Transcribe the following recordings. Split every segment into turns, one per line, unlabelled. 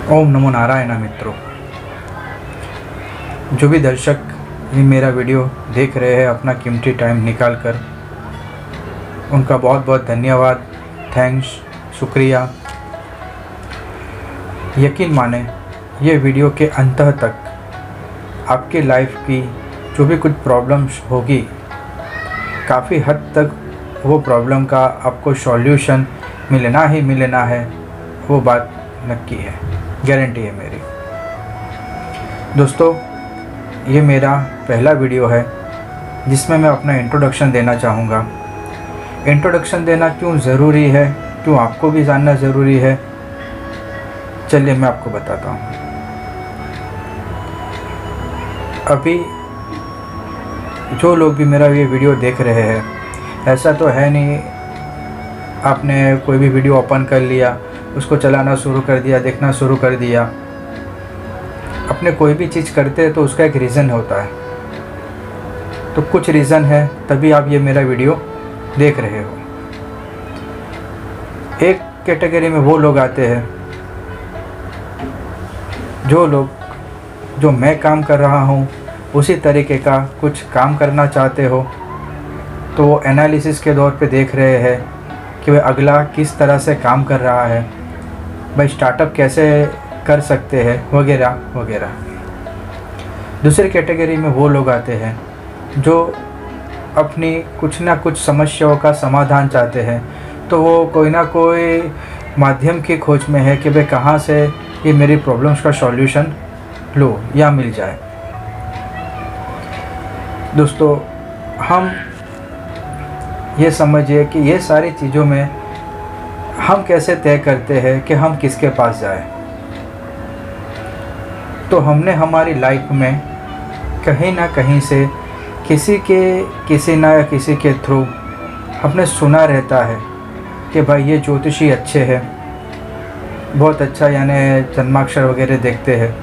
ओम नमो नारायण मित्रों। जो भी दर्शक ये मेरा वीडियो देख रहे हैं अपना कीमती टाइम निकाल कर, उनका बहुत बहुत धन्यवाद, थैंक्स, शुक्रिया। यकीन माने ये वीडियो के अंत तक आपके लाइफ की जो भी कुछ प्रॉब्लम्स होगी, काफ़ी हद तक वो प्रॉब्लम का आपको सॉल्यूशन मिलना ही मिलना है, वो बात नक्की है, गारंटी है मेरी। दोस्तों, ये मेरा पहला वीडियो है जिसमें मैं अपना इंट्रोडक्शन देना चाहूँगा। इंट्रोडक्शन देना क्यों ज़रूरी है, क्यों आपको भी जानना ज़रूरी है, चलिए मैं आपको बताता हूँ। अभी जो लोग भी मेरा ये वीडियो देख रहे हैं, ऐसा तो है नहीं आपने कोई भी वीडियो ओपन कर लिया, उसको चलाना शुरू कर दिया, देखना शुरू कर दिया। अपने कोई भी चीज़ करते हैं तो उसका एक रीज़न होता है, तो कुछ रीज़न है तभी आप ये मेरा वीडियो देख रहे हो। एक कैटेगरी में वो लोग आते हैं जो मैं काम कर रहा हूँ उसी तरीके का कुछ काम करना चाहते हो, तो वो एनालिसिस के दौर पे देख रहे हैं कि वह अगला किस तरह से काम कर रहा है, भाई स्टार्टअप कैसे कर सकते हैं, वगैरह वगैरह। दूसरी कैटेगरी में वो लोग आते हैं जो अपनी कुछ ना कुछ समस्याओं का समाधान चाहते हैं, तो वो कोई ना कोई माध्यम की खोज में है कि भाई कहाँ से ये मेरी प्रॉब्लम्स का सॉल्यूशन लो या मिल जाए। दोस्तों, हम ये समझिए कि ये सारी चीज़ों में हम कैसे तय करते हैं कि हम किसके पास जाएं। तो हमने हमारी लाइफ में कहीं ना कहीं से किसी ना किसी के थ्रू हमने सुना रहता है कि भाई ये ज्योतिषी अच्छे हैं, बहुत अच्छा यानी जन्माक्षर वगैरह देखते हैं,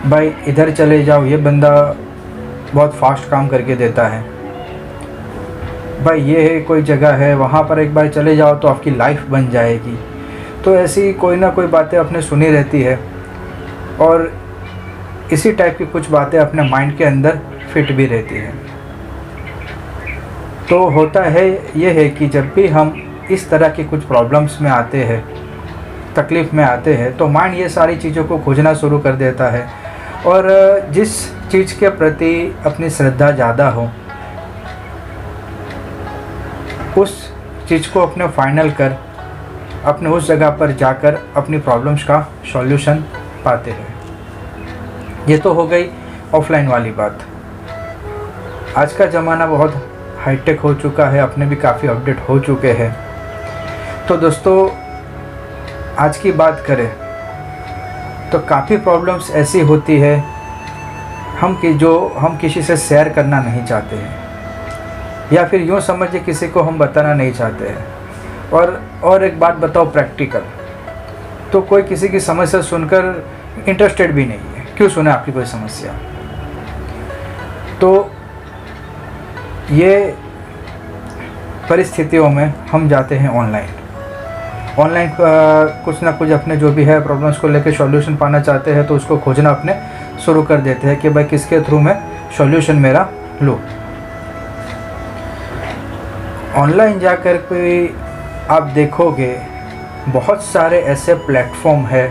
भाई इधर चले जाओ ये बंदा बहुत फास्ट काम करके देता है, भाई ये कोई जगह है वहाँ पर एक बार चले जाओ तो आपकी लाइफ बन जाएगी। तो ऐसी कोई ना कोई बातें आपने सुनी रहती है और इसी टाइप की कुछ बातें अपने माइंड के अंदर फिट भी रहती है। तो होता है ये है कि जब भी हम इस तरह की कुछ प्रॉब्लम्स में आते हैं, तकलीफ़ में आते हैं, तो माइंड ये सारी चीज़ों को खोजना शुरू कर देता है और जिस चीज़ के प्रति अपनी श्रद्धा ज़्यादा हो उस चीज़ को अपने फाइनल कर अपने उस जगह पर जाकर अपनी प्रॉब्लम्स का सॉल्यूशन पाते हैं। ये तो हो गई ऑफलाइन वाली बात। आज का ज़माना बहुत हाईटेक हो चुका है, अपने भी काफ़ी अपडेट हो चुके हैं। तो दोस्तों, आज की बात करें तो काफ़ी प्रॉब्लम्स ऐसी होती है हम किसी से शेयर करना नहीं चाहते हैं, या फिर यूँ समझिए किसी को हम बताना नहीं चाहते हैं। और एक बात बताओ प्रैक्टिकल, तो कोई किसी की समस्या सुनकर इंटरेस्टेड भी नहीं है, क्यों सुने आपकी कोई समस्या। तो ये परिस्थितियों में हम जाते हैं ऑनलाइन कुछ ना कुछ अपने जो भी है प्रॉब्लम्स को लेकर सॉल्यूशन पाना चाहते हैं, तो उसको खोजना अपने शुरू कर देते हैं कि भाई किसके थ्रू मैं सॉल्यूशन मेरा लूँ। ऑनलाइन जाकर के आप देखोगे बहुत सारे ऐसे प्लेटफॉर्म है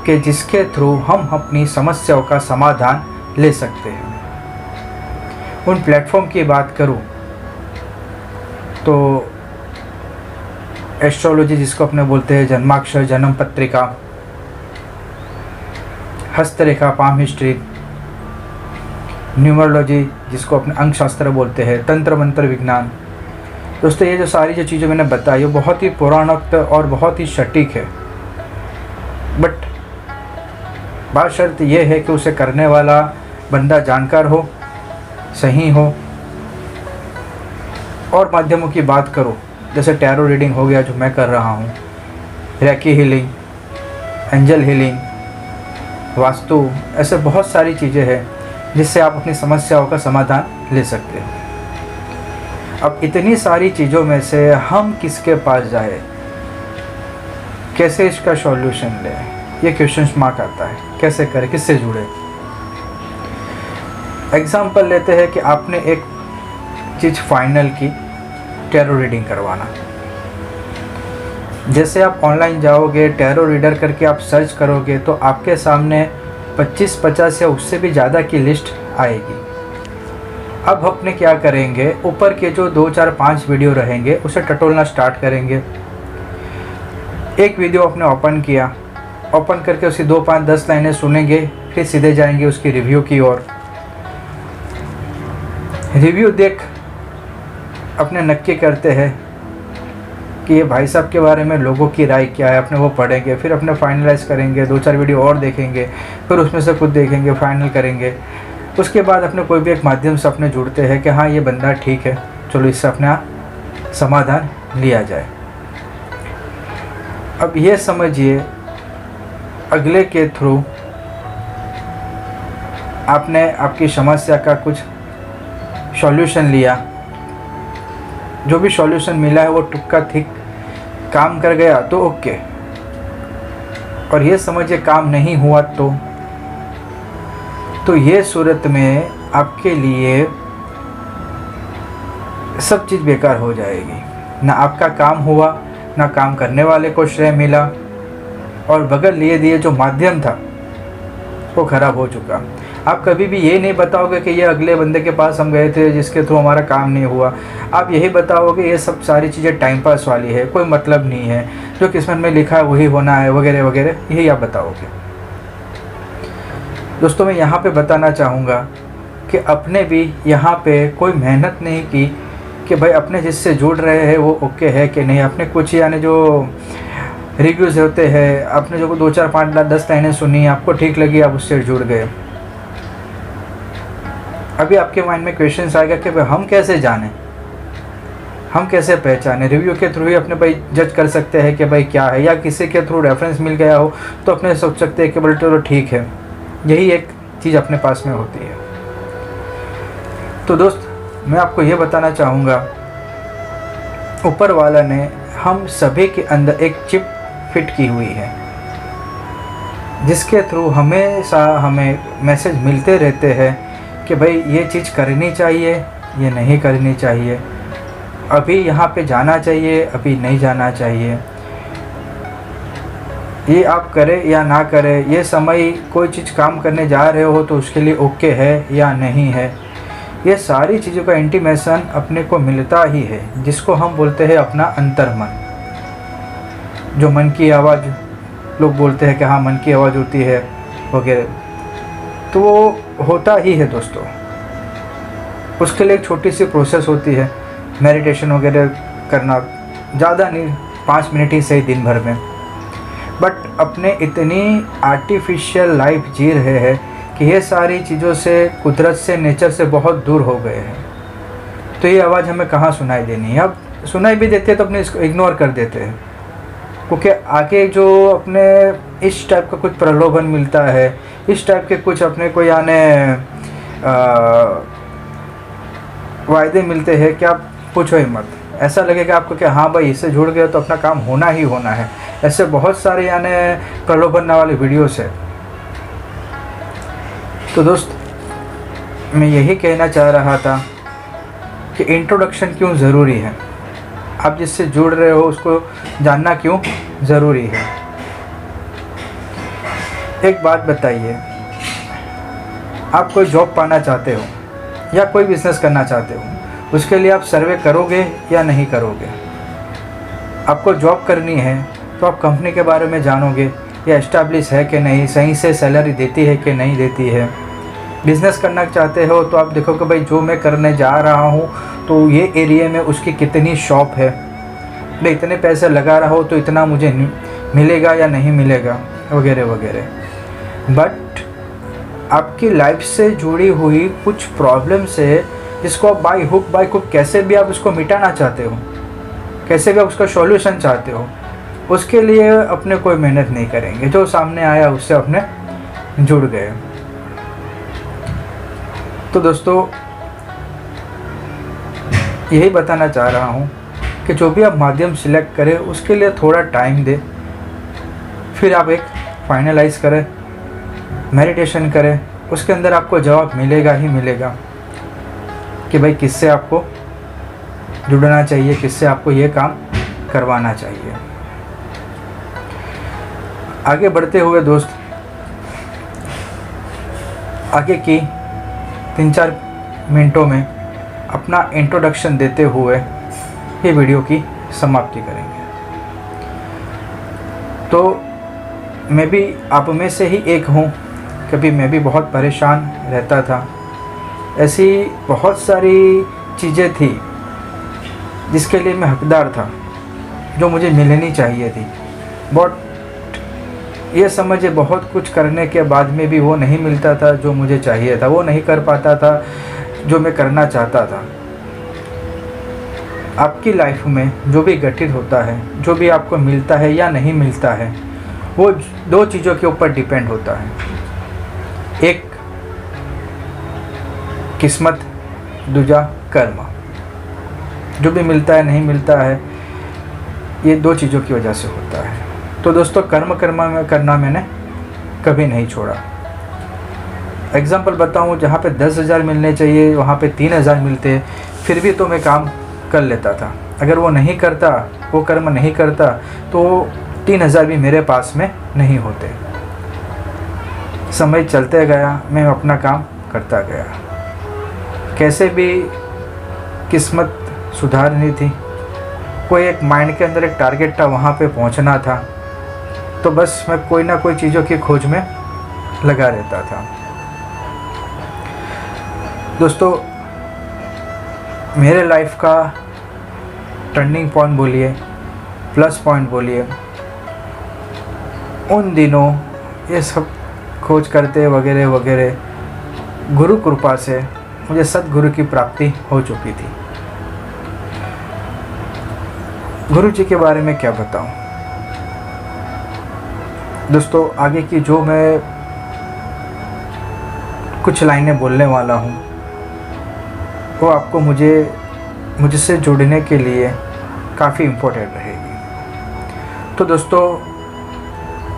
कि जिसके थ्रू हम अपनी समस्याओं का समाधान ले सकते हैं। उन प्लेटफॉर्म की बात करूं तो एस्ट्रोलॉजी जिसको अपने बोलते हैं, जन्माक्षर, जन्म पत्रिका, हस्तरेखा, पाम हिस्ट्री, न्यूमरोलॉजी जिसको अपने अंक शास्त्र बोलते हैं, तंत्र मंत्र विज्ञान। दोस्तों, ये जो सारी जो चीज़ें मैंने बताई ये बहुत ही पौराणिक और बहुत ही सटीक है, बट बात शर्त यह है कि उसे करने वाला बंदा जानकार हो, सही हो। और माध्यमों की बात करो, जैसे टैरो रीडिंग हो गया जो मैं कर रहा हूँ, recce healing, angel healing, vastu, ऐसे बहुत सारी चीज़ें हैं जिससे आप अपनी समस्याओं का समाधान ले सकते हो। अब इतनी सारी चीज़ों में से हम किसके पास जाए, कैसे इसका सॉल्यूशन लें, ये क्वेश्चन मार्क आता है, कैसे करें, किससे जुड़े। एग्जाम्पल लेते हैं कि आपने एक चीज़ फाइनल की, टैरो रीडिंग करवाना। जैसे आप ऑनलाइन जाओगे, टैरो रीडर करके आप सर्च करोगे तो आपके सामने 25-50 या उससे भी ज़्यादा की लिस्ट आएगी। अब अपने क्या करेंगे, ऊपर के जो 2, 4, 5 वीडियो रहेंगे उसे टटोलना स्टार्ट करेंगे। एक वीडियो आपने ओपन किया, ओपन करके उसकी 2, 5, 10 लाइनें सुनेंगे, फिर सीधे जाएंगे उसकी रिव्यू की ओर। रिव्यू देख अपने नक्की करते हैं कि ये भाई साहब के बारे में लोगों की राय क्या है, अपने वो पढ़ेंगे, फिर अपने फाइनलाइज करेंगे, 2, 4 वीडियो और देखेंगे, फिर उसमें से कुछ देखेंगे, फाइनल करेंगे। उसके बाद अपने कोई भी एक माध्यम से अपने जुड़ते हैं कि हाँ ये बंदा ठीक है, चलो इससे अपना समाधान लिया जाए। अब ये समझिए, अगले के थ्रू आपने आपकी समस्या का कुछ सॉल्यूशन लिया, जो भी सॉल्यूशन मिला है वो टुक्का ठीक काम कर गया तो ओके, और ये समझिए काम नहीं हुआ तो ये सूरत में आपके लिए सब चीज़ बेकार हो जाएगी। ना आपका काम हुआ, ना काम करने वाले को श्रेय मिला, और बगैर लिए दिए जो माध्यम था वो ख़राब हो चुका। आप कभी भी ये नहीं बताओगे कि ये अगले बंदे के पास हम गए थे जिसके थ्रू हमारा काम नहीं हुआ। आप यही बताओगे ये सब सारी चीज़ें टाइम पास वाली है, कोई मतलब नहीं है, जो किस्मत में लिखा है वही होना है, वगैरह वगैरह, यही आप बताओगे। दोस्तों मैं यहाँ पे बताना चाहूँगा कि अपने भी यहाँ पे कोई मेहनत नहीं की कि भाई अपने जिससे जुड़ रहे हैं वो ओके है कि नहीं। अपने कुछ यानी जो रिव्यूज़ होते हैं, आपने जो 2, 4, 5, 10 लाइनें सुनी, आपको ठीक लगी, आप उससे जुड़ गए। अभी आपके माइंड में क्वेश्चन आएगा कि भाई हम कैसे जानें, हम कैसे पहचानें। रिव्यू के थ्रू ही अपने भाई जज कर सकते हैं कि भाई क्या है, या किसी के थ्रू रेफरेंस मिल गया हो तो अपने सोच सकते हैं कि बोले चलो ठीक है। यही एक चीज़ अपने पास में होती है। तो दोस्त मैं आपको ये बताना चाहूँगा, ऊपर वाला ने हम सभी के अंदर एक चिप फिट की हुई है, जिसके थ्रू हमेशा हमें मैसेज मिलते रहते हैं कि भाई ये चीज़ करनी चाहिए, ये नहीं करनी चाहिए, अभी यहाँ पे जाना चाहिए, अभी नहीं जाना चाहिए, ये आप करें या ना करें, ये समय कोई चीज़ काम करने जा रहे हो तो उसके लिए ओके है या नहीं है। ये सारी चीज़ों का इंटीमेशन अपने को मिलता ही है, जिसको हम बोलते हैं अपना अंतर्मन। जो मन की आवाज़ लोग बोलते हैं कि हाँ मन की आवाज़ होती है वगैरह, तो वो होता ही है दोस्तों। उसके लिए एक छोटी सी प्रोसेस होती है, मेडिटेशन वगैरह करना, ज़्यादा नहीं, 5 मिनट ही सही दिन भर में। बट अपने इतनी आर्टिफिशियल लाइफ जी रहे हैं कि ये सारी चीज़ों से, कुदरत से, नेचर से बहुत दूर हो गए हैं। तो ये आवाज़ हमें कहाँ सुनाई देनी है। अब सुनाई भी देते हैं तो अपने इसको इग्नोर कर देते हैं, क्योंकि आगे जो अपने इस टाइप का कुछ प्रलोभन मिलता है, इस टाइप के कुछ अपने को यानी वायदे मिलते हैं कि आप पूछो ही मत। ऐसा लगेगा आपको कि हाँ भाई इससे जुड़ गए तो अपना काम होना ही होना है। ऐसे बहुत सारे यानी प्रलोभन वाले वीडियोस है। तो दोस्त मैं यही कहना चाह रहा था कि इंट्रोडक्शन क्यों ज़रूरी है, आप जिससे जुड़ रहे हो उसको जानना क्यों ज़रूरी है। एक बात बताइए, आप कोई जॉब पाना चाहते हो या कोई बिज़नेस करना चाहते हो, उसके लिए आप सर्वे करोगे या नहीं करोगे। आपको जॉब करनी है तो आप कंपनी के बारे में जानोगे, या एस्टैब्लिश है कि नहीं, सही से सैलरी देती है कि नहीं देती है। बिज़नेस करना चाहते हो तो आप देखो कि भाई जो मैं करने जा रहा हूँ तो ये एरिया में उसकी कितनी शॉप है, मैं इतने पैसे लगा रहा हूँ तो इतना मुझे मिलेगा या नहीं मिलेगा, वगैरह वगैरह। बट आपकी लाइफ से जुड़ी हुई कुछ प्रॉब्लम्स है जिसको आप बाय हुक बाय क्रुक कैसे भी आप उसको मिटाना चाहते हो, कैसे भी आप उसका सॉल्यूशन चाहते हो, उसके लिए अपने कोई मेहनत नहीं करेंगे। जो सामने आया उससे अपने जुड़ गए। तो दोस्तों यही बताना चाह रहा हूँ कि जो भी आप माध्यम सिलेक्ट करें उसके लिए थोड़ा टाइम दें, फिर आप एक फाइनलाइज करें, मेडिटेशन करें, उसके अंदर आपको जवाब मिलेगा ही मिलेगा कि भाई किससे आपको जुड़ना चाहिए, किससे आपको ये काम करवाना चाहिए। आगे बढ़ते हुए दोस्त, आगे की 3-4 मिनटों में अपना इंट्रोडक्शन देते हुए ये वीडियो की समाप्ति करेंगे। तो मैं भी आप में से ही एक हूँ। कभी मैं भी बहुत परेशान रहता था। ऐसी बहुत सारी चीज़ें थी जिसके लिए मैं हकदार था, जो मुझे मिलनी चाहिए थी। बट ये समझिए बहुत कुछ करने के बाद में भी वो नहीं मिलता था जो मुझे चाहिए था, वो नहीं कर पाता था जो मैं करना चाहता था। आपकी लाइफ में जो भी घटित होता है, जो भी आपको मिलता है या नहीं मिलता है, वो 2 चीज़ों के ऊपर डिपेंड होता है। एक किस्मत, दूजा कर्म। जो भी मिलता है नहीं मिलता है, ये 2 चीज़ों की वजह से होता है। तो दोस्तों कर्म करना मैंने कभी नहीं छोड़ा। एग्जाम्पल बताऊँ, जहाँ पे 10,000 मिलने चाहिए वहाँ पे 3,000 मिलते, फिर भी तो मैं काम कर लेता था। अगर वो नहीं करता, वो कर्म नहीं करता, तो 3,000 भी मेरे पास में नहीं होते। समय चलते गया, मैं अपना काम करता गया। कैसे भी किस्मत सुधारनी थी, कोई एक माइंड के अंदर एक टारगेट था, वहाँ पे पहुँचना था। तो बस मैं कोई ना कोई चीज़ों की खोज में लगा रहता था। दोस्तों मेरे लाइफ का टर्निंग पॉइंट बोलिए, प्लस पॉइंट बोलिए, उन दिनों ये सब खोज करते वगैरह वगैरह गुरु कृपा से मुझे सद्गुरु की प्राप्ति हो चुकी थी। गुरु जी के बारे में क्या बताऊं दोस्तों। आगे की जो मैं कुछ लाइनें बोलने वाला हूं, वो आपको मुझसे जुड़ने के लिए काफ़ी इम्पोर्टेंट रहेगी। तो दोस्तों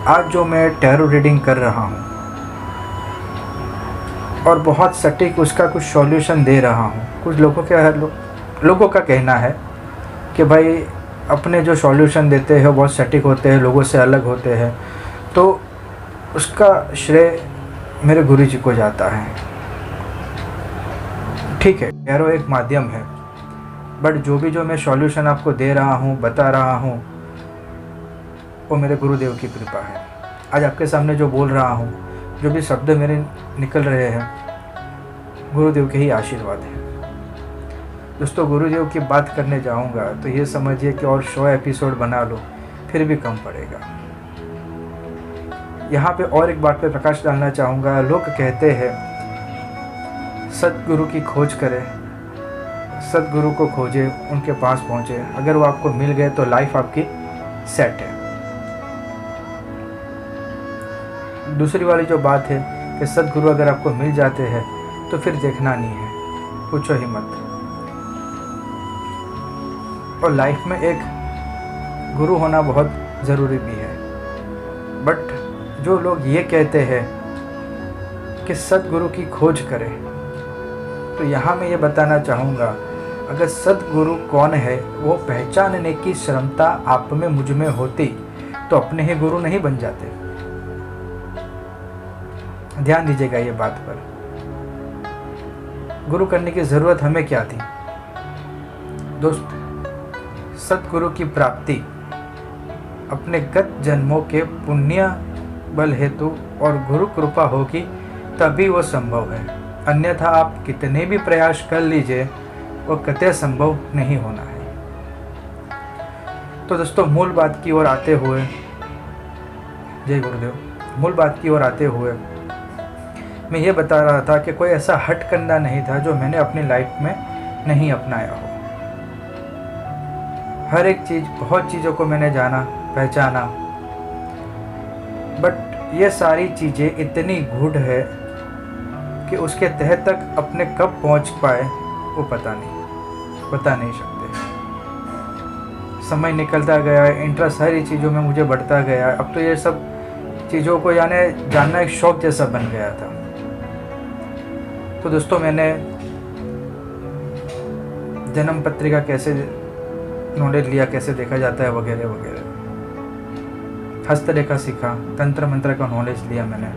आज जो मैं टैरो रीडिंग कर रहा हूँ और बहुत सटीक उसका कुछ सॉल्यूशन दे रहा हूँ। कुछ लोगों का कहना है कि भाई अपने जो सॉल्यूशन देते हैं बहुत सटीक होते हैं, लोगों से अलग होते हैं, तो उसका श्रेय मेरे गुरु जी को जाता है। ठीक है, टैरो एक माध्यम है, बट जो मैं सॉल्यूशन आपको दे रहा हूँ, बता रहा हूँ, वो मेरे गुरुदेव की कृपा है। आज आपके सामने जो बोल रहा हूँ, जो भी शब्द मेरे निकल रहे हैं, गुरुदेव के ही आशीर्वाद है। दोस्तों गुरुदेव की बात करने जाऊँगा तो ये समझिए कि और 100 एपिसोड बना लो फिर भी कम पड़ेगा। यहाँ पे और एक बात पे प्रकाश डालना चाहूँगा। लोग कहते हैं सद्गुरु की खोज करें, सद्गुरु को खोजे, उनके पास पहुँचे, अगर वो आपको मिल गए तो लाइफ आपकी सेट है। दूसरी वाली जो बात है कि सद्गुरु अगर आपको मिल जाते हैं तो फिर देखना नहीं है, पूछो ही मत। और लाइफ में एक गुरु होना बहुत ज़रूरी भी है। बट जो लोग ये कहते हैं कि सद्गुरु की खोज करें, तो यहाँ मैं ये बताना चाहूँगा, अगर सद्गुरु कौन है वो पहचानने की क्षमता आप में मुझ में होती तो अपने ही गुरु नहीं बन जाते। ध्यान दीजिएगा ये बात पर। गुरु करने की ज़रूरत हमें क्या थी दोस्त? सद्गुरु की प्राप्ति अपने गत जन्मों के पुण्य बल हेतु और गुरु कृपा होगी तभी वो संभव है, अन्यथा आप कितने भी प्रयास कर लीजिए वो कतई संभव नहीं होना है। तो दोस्तों मूल बात की ओर आते हुए, जय गुरुदेव, मूल बात की ओर आते हुए मैं ये बता रहा था कि कोई ऐसा हट करना नहीं था जो मैंने अपनी लाइफ में नहीं अपनाया हो। हर एक चीज़, बहुत चीज़ों को मैंने जाना, पहचाना, बट ये सारी चीज़ें इतनी गूढ़ है कि उसके तह तक अपने कब पहुंच पाए वो बता नहीं सकते। समय निकलता गया, इंटरेस्ट सारी चीज़ों में मुझे बढ़ता गया। अब तो ये सब चीज़ों को जानना एक शौक़ जैसा बन गया था। तो दोस्तों मैंने जन्म पत्रिका कैसे नॉलेज लिया, कैसे देखा जाता है वगैरह वगैरह, हस्तरेखा सीखा, तंत्र मंत्र का नॉलेज लिया मैंने।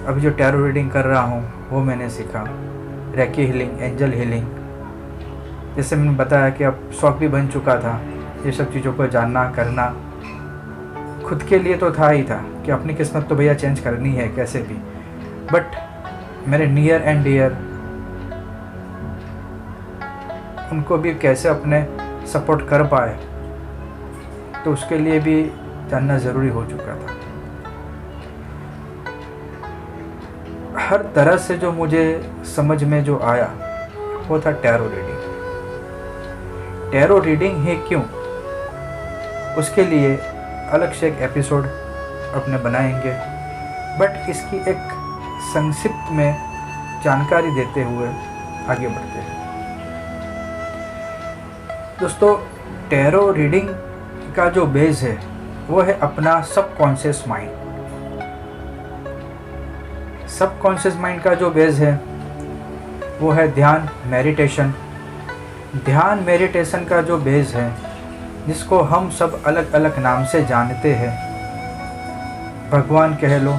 अभी जो टैरो रीडिंग कर रहा हूँ वो मैंने सीखा, रेकी हीलिंग, एंजल हीलिंग। जैसे मैंने बताया कि अब शौक़ भी बन चुका था ये सब चीज़ों को जानना करना। खुद के लिए तो था ही था कि अपनी किस्मत तो भैया चेंज करनी है कैसे भी, बट मेरे नियर एंड डियर उनको भी कैसे अपने सपोर्ट कर पाए, तो उसके लिए भी जानना ज़रूरी हो चुका था। हर तरह से जो मुझे समझ में जो आया वो था टैरो रीडिंग। टैरो रीडिंग ही क्यों, उसके लिए अलग से एक एपिसोड अपने बनाएंगे, बट इसकी एक संक्षिप्त में जानकारी देते हुए आगे बढ़ते हैं। दोस्तों टैरो रीडिंग का जो बेस है वो है अपना सबकॉन्शियस माइंड। सबकॉन्शियस माइंड का जो बेस है वो है ध्यान, मेडिटेशन। ध्यान मेडिटेशन का जो बेस है, जिसको हम सब अलग अलग नाम से जानते हैं, भगवान कह लो,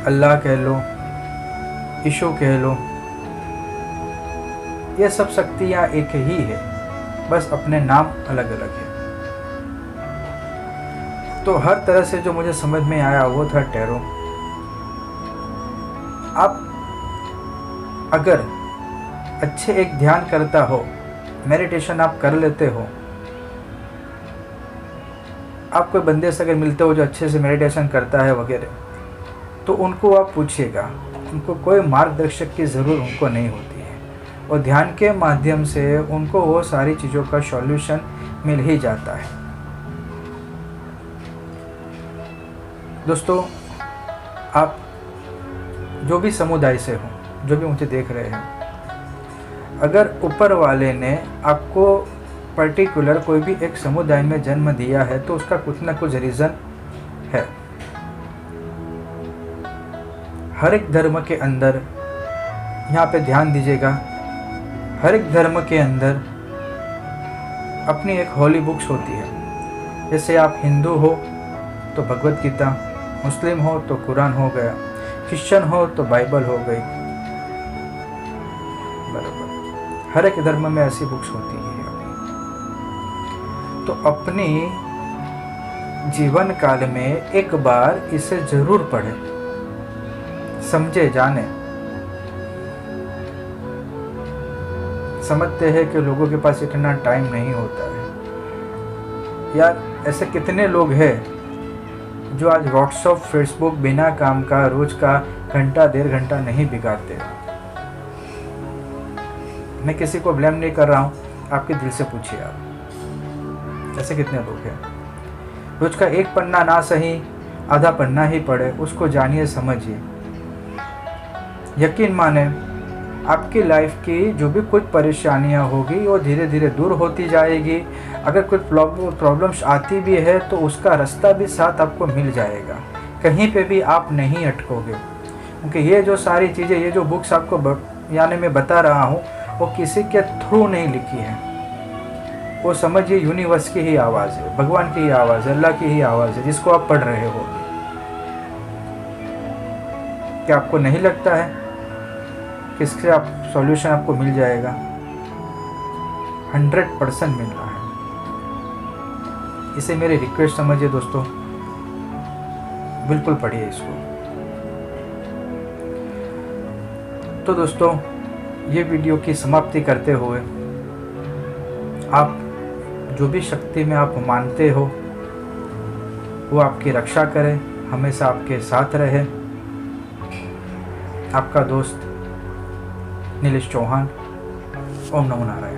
अल्लाह कह लो, ईशु कह लो, ये सब शक्तियाँ एक ही है, बस अपने नाम अलग अलग है। तो हर तरह से जो मुझे समझ में आया वो था टैरो। आप अगर अच्छे एक ध्यान करता हो, मेडिटेशन आप कर लेते हो, आप कोई बंदे से अगर मिलते हो जो अच्छे से मेडिटेशन करता है वगैरह, तो उनको आप पूछिएगा, उनको कोई मार्गदर्शक की ज़रूरत उनको नहीं होती है, और ध्यान के माध्यम से उनको वो सारी चीज़ों का सॉल्यूशन मिल ही जाता है। दोस्तों आप जो भी समुदाय से हो, जो भी मुझे देख रहे हैं, अगर ऊपर वाले ने आपको पर्टिकुलर कोई भी एक समुदाय में जन्म दिया है तो उसका कुछ ना कुछ रीज़न है। हर एक धर्म के अंदर, यहाँ पे ध्यान दीजिएगा, हर एक धर्म के अंदर अपनी एक होली बुक्स होती है। जैसे आप हिंदू हो तो भगवत गीता, मुस्लिम हो तो कुरान हो गया, क्रिश्चियन हो तो बाइबल हो गई, बराबर। हर एक धर्म में ऐसी बुक्स होती है। तो अपनी जीवन काल में एक बार इसे जरूर पढ़ें, समझे, जाने। समझते हैं कि लोगों के पास इतना टाइम नहीं होता है। यार ऐसे कितने लोग हैं जो आज व्हाट्सएप, फेसबुक बिना काम का रोज का घंटा 1.5 घंटा नहीं बिगाड़ते। मैं किसी को ब्लेम नहीं कर रहा हूँ, आपके दिल से पूछिए आप, ऐसे कितने लोग हैं। रोज का एक पन्ना ना सही, आधा पन्ना ही पढ़े, उसको जानिए, समझिए। यकीन माने आपकी लाइफ की जो भी कुछ परेशानियाँ होगी वो धीरे धीरे दूर होती जाएगी। अगर कुछ प्रॉब्लम्स आती भी है तो उसका रास्ता भी साथ आपको मिल जाएगा, कहीं पे भी आप नहीं अटकोगे। क्योंकि ये जो सारी चीज़ें, ये जो बुक्स आपको मैं बता रहा हूँ, वो किसी के थ्रू नहीं लिखी है। वो समझिए यूनिवर्स की ही आवाज़ है, भगवान की ही आवाज़ है, अल्लाह की ही आवाज़ है, जिसको आप पढ़ रहे हो। क्या आपको नहीं लगता है कि इससे आप सॉल्यूशन आपको मिल जाएगा? 100% मिल रहा है। इसे मेरी रिक्वेस्ट समझिए दोस्तों, बिल्कुल पढ़िए इसको। तो दोस्तों ये वीडियो की समाप्ति करते हुए, आप जो भी शक्ति में आप मानते हो वो आपकी रक्षा करे, हमेशा आपके साथ रहे। आपका दोस्त नीलेश चौहान। ओम नमो नारायण।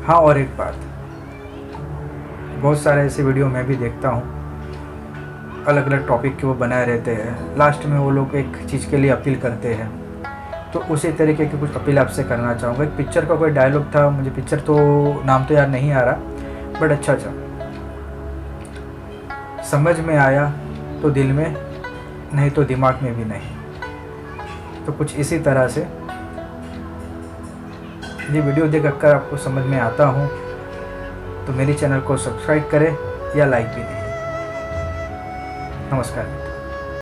हाँ, और एक बात, बहुत सारे ऐसे वीडियो मैं भी देखता हूँ, अलग अलग टॉपिक के वो बनाए रहते हैं। लास्ट में वो लोग एक चीज़ के लिए अपील करते हैं, तो उसी तरीके की कुछ अपील आपसे करना चाहूँगा। एक पिक्चर का कोई डायलॉग था, मुझे पिक्चर तो नाम तो याद नहीं आ रहा, बट अच्छा समझ में आया तो दिल में, नहीं तो दिमाग में भी नहीं। तो कुछ इसी तरह से ये वीडियो देख कर आपको समझ में आता हूँ तो मेरे चैनल को सब्सक्राइब करें या लाइक भी नहीं। नमस्कार।